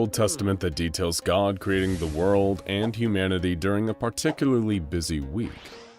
Old Testament that details God creating the world and humanity during a particularly busy week,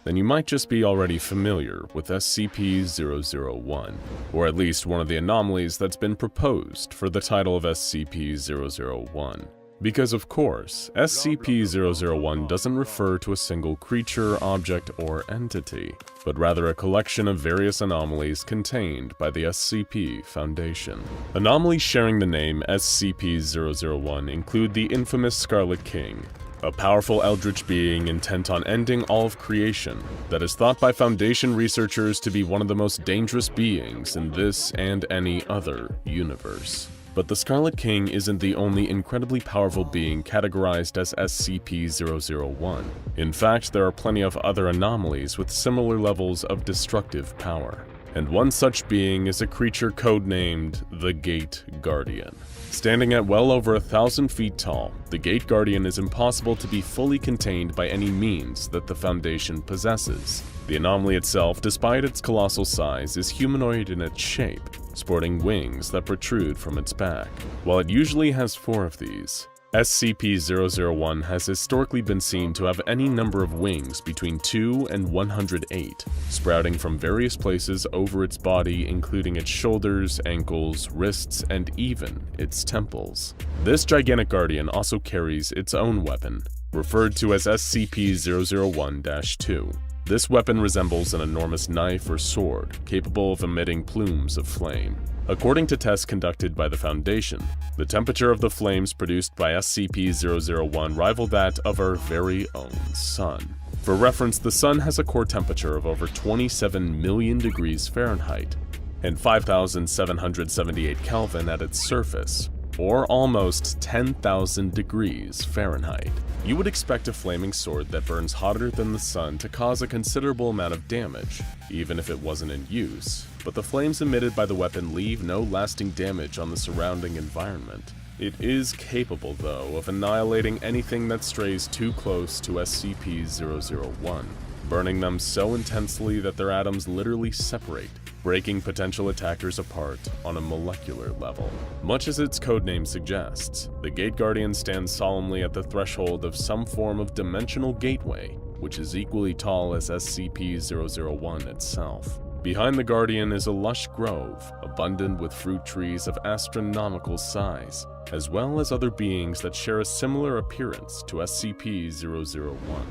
then you might just be already familiar with scp-001, or at least one of the anomalies that's been proposed for the title of scp-001. Because of course, scp-001 doesn't refer to a single creature, object, or entity, but rather a collection of various anomalies contained by the SCP Foundation. Anomalies sharing the name scp-001 include the infamous Scarlet King, a powerful eldritch being intent on ending all of creation that is thought by Foundation researchers to be one of the most dangerous beings in this and any other universe. But the Scarlet King isn't the only incredibly powerful being categorized as scp-001. In fact, there are plenty of other anomalies with similar levels of destructive power. And one such being is a creature codenamed the Gate Guardian. Standing at well over 1,000 feet tall, the Gate Guardian is impossible to be fully contained by any means that the Foundation possesses. The anomaly itself, despite its colossal size, is humanoid in its shape, sporting wings that protrude from its back. While it usually has 4 of these, SCP-001 has historically been seen to have any number of wings between 2 and 108, sprouting from various places over its body, including its shoulders, ankles, wrists, and even its temples. This gigantic guardian also carries its own weapon, referred to as SCP-001-2. This weapon resembles an enormous knife or sword, capable of emitting plumes of flame. According to tests conducted by the Foundation, the temperature of the flames produced by SCP-001 rival that of our very own Sun. For reference, the Sun has a core temperature of over 27 million degrees Fahrenheit and 5,778 Kelvin at its surface, or almost 10,000 degrees Fahrenheit. You would expect a flaming sword that burns hotter than the sun to cause a considerable amount of damage, even if it wasn't in use, but the flames emitted by the weapon leave no lasting damage on the surrounding environment. It is capable, though, of annihilating anything that strays too close to SCP-001, burning them so intensely that their atoms literally separate, breaking potential attackers apart on a molecular level. Much as its codename suggests, the Gate Guardian stands solemnly at the threshold of some form of dimensional gateway, which is equally tall as SCP-001 itself. Behind the Guardian is a lush grove, abundant with fruit trees of astronomical size, as well as other beings that share a similar appearance to SCP-001.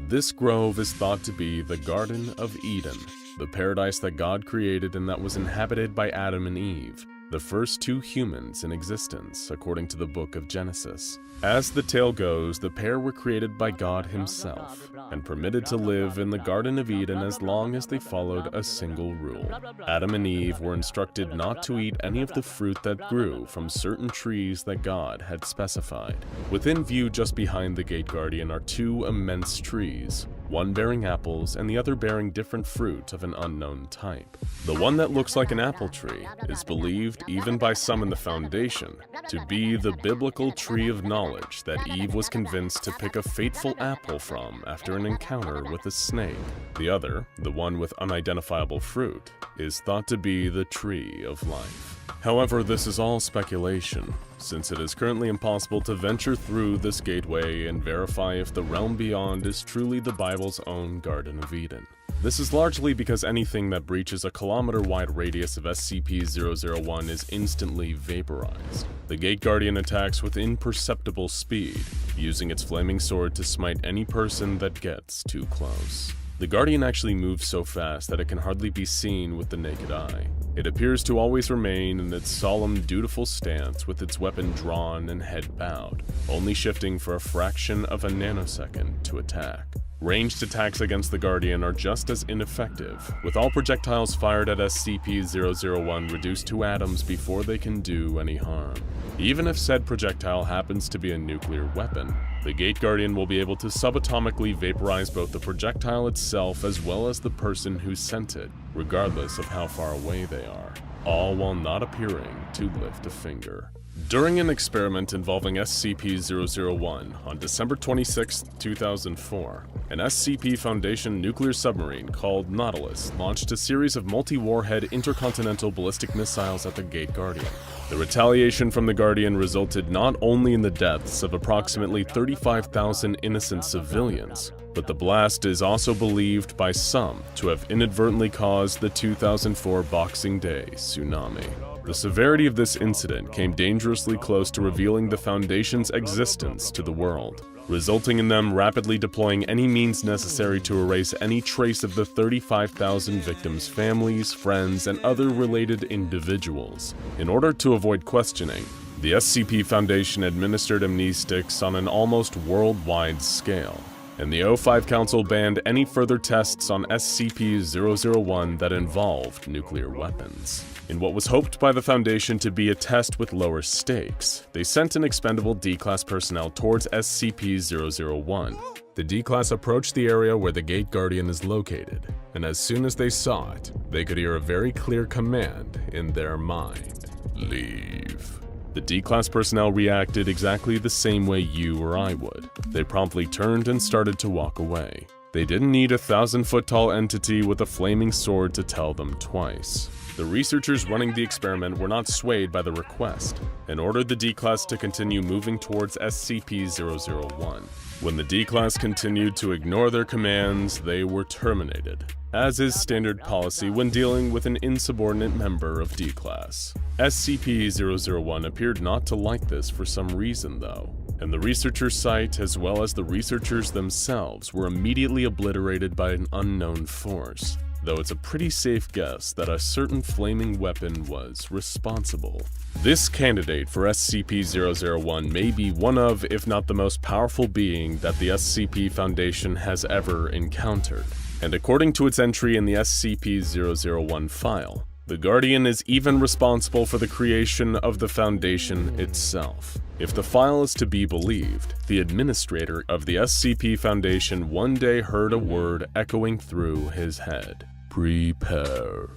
This grove is thought to be the Garden of Eden, the paradise that God created and that was inhabited by Adam and Eve, the first 2 humans in existence, according to the book of Genesis. As the tale goes, the pair were created by God himself and permitted to live in the Garden of Eden as long as they followed a single rule. Adam and Eve were instructed not to eat any of the fruit that grew from certain trees that God had specified. Within view just behind the Gate Guardian are 2 immense trees, one bearing apples and the other bearing different fruit of an unknown type. The one that looks like an apple tree is believed, even by some in the Foundation, to be the biblical tree of knowledge that Eve was convinced to pick a fateful apple from after an encounter with a snake. The other, the one with unidentifiable fruit, is thought to be the tree of life. However, this is all speculation, since it is currently impossible to venture through this gateway and verify if the realm beyond is truly the Bible's own Garden of Eden. This is largely because anything that breaches a kilometer-wide radius of SCP-001 is instantly vaporized. The Gate Guardian attacks with imperceptible speed, using its flaming sword to smite any person that gets too close. The Guardian actually moves so fast that it can hardly be seen with the naked eye. It appears to always remain in its solemn, dutiful stance with its weapon drawn and head bowed, only shifting for a fraction of a nanosecond to attack. Ranged attacks against the Guardian are just as ineffective, with all projectiles fired at SCP-001 reduced to atoms before they can do any harm. Even if said projectile happens to be a nuclear weapon, the Gate Guardian will be able to subatomically vaporize both the projectile itself as well as the person who sent it, regardless of how far away they are, all while not appearing to lift a finger. During an experiment involving SCP-001 on December 26, 2004, an SCP Foundation nuclear submarine called Nautilus launched a series of multi-warhead intercontinental ballistic missiles at the Gate Guardian. The retaliation from the Guardian resulted not only in the deaths of approximately 35,000 innocent civilians, but the blast is also believed by some to have inadvertently caused the 2004 Boxing Day tsunami. The severity of this incident came dangerously close to revealing the Foundation's existence to the world, resulting in them rapidly deploying any means necessary to erase any trace of the 35,000 victims' families, friends, and other related individuals. In order to avoid questioning, the SCP Foundation administered amnestics on an almost worldwide scale, and the O5 Council banned any further tests on scp-001 that involved nuclear weapons. In what was hoped by the Foundation to be a test with lower stakes, they sent an expendable D-Class personnel towards scp-001. The D-Class approached the area where the Gate Guardian is located, and as soon as they saw it, they could hear a very clear command in their mind: leave. The D-Class personnel reacted exactly the same way you or I would. They promptly turned and started to walk away. They didn't need a 1,000-foot-tall entity with a flaming sword to tell them twice. The researchers running the experiment were not swayed by the request and ordered the D-Class to continue moving towards scp-001. When the D-Class continued to ignore their commands, they were terminated, as is standard policy when dealing with an insubordinate member of D-Class. SCP-001 appeared not to like this for some reason though, and the researcher site as well as the researchers themselves were immediately obliterated by an unknown force, though it's a pretty safe guess that a certain flaming weapon was responsible. This candidate for SCP-001 may be one of, if not the most powerful being that the SCP Foundation has ever encountered. And according to its entry in the SCP-001 file, the Guardian is even responsible for the creation of the Foundation itself. If the file is to be believed, the administrator of the SCP Foundation one day heard a word echoing through his head: prepare.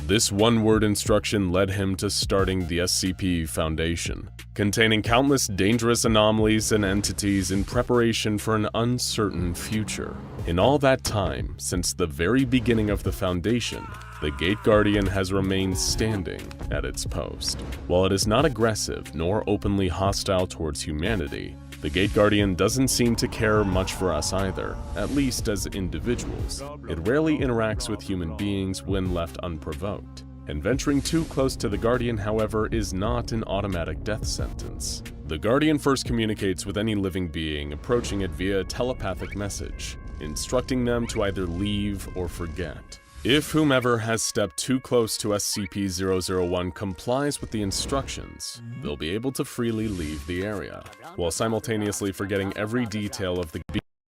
This one-word instruction led him to starting the SCP Foundation, containing countless dangerous anomalies and entities in preparation for an uncertain future. In all that time, since the very beginning of the Foundation, the Gate Guardian has remained standing at its post. While it is not aggressive nor openly hostile towards humanity, the Gate Guardian doesn't seem to care much for us either, at least as individuals. It rarely interacts with human beings when left unprovoked, and venturing too close to the Guardian, however, is not an automatic death sentence. The Guardian first communicates with any living being approaching it via a telepathic message, instructing them to either leave or forget. If whomever has stepped too close to SCP-001 complies with the instructions, they'll be able to freely leave the area, while simultaneously forgetting every detail of the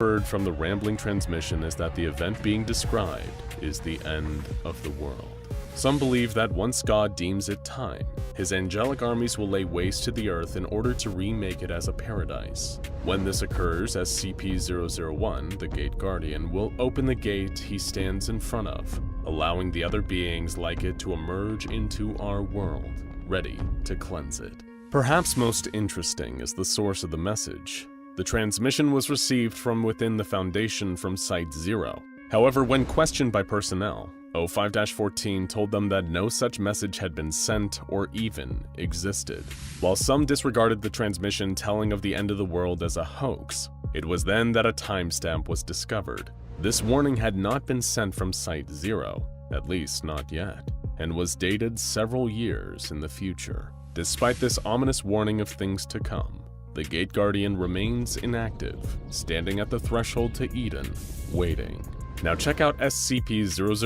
heard from the rambling transmission is that the event being described is the end of the world. Some believe that once God deems it time, his angelic armies will lay waste to the earth in order to remake it as a paradise. When this occurs, SCP-001, the Gate Guardian, will open the gate he stands in front of, allowing the other beings like it to emerge into our world, ready to cleanse it. Perhaps most interesting is the source of the message. The transmission was received from within the Foundation from Site-0. However, when questioned by personnel, O5-14 told them that no such message had been sent or even existed. While some disregarded the transmission telling of the end of the world as a hoax, it was then that a timestamp was discovered. This warning had not been sent from Site-0, at least not yet, and was dated several years in the future. Despite this ominous warning of things to come, the Gate Guardian remains inactive, standing at the threshold to Eden, waiting. Now check out SCP-001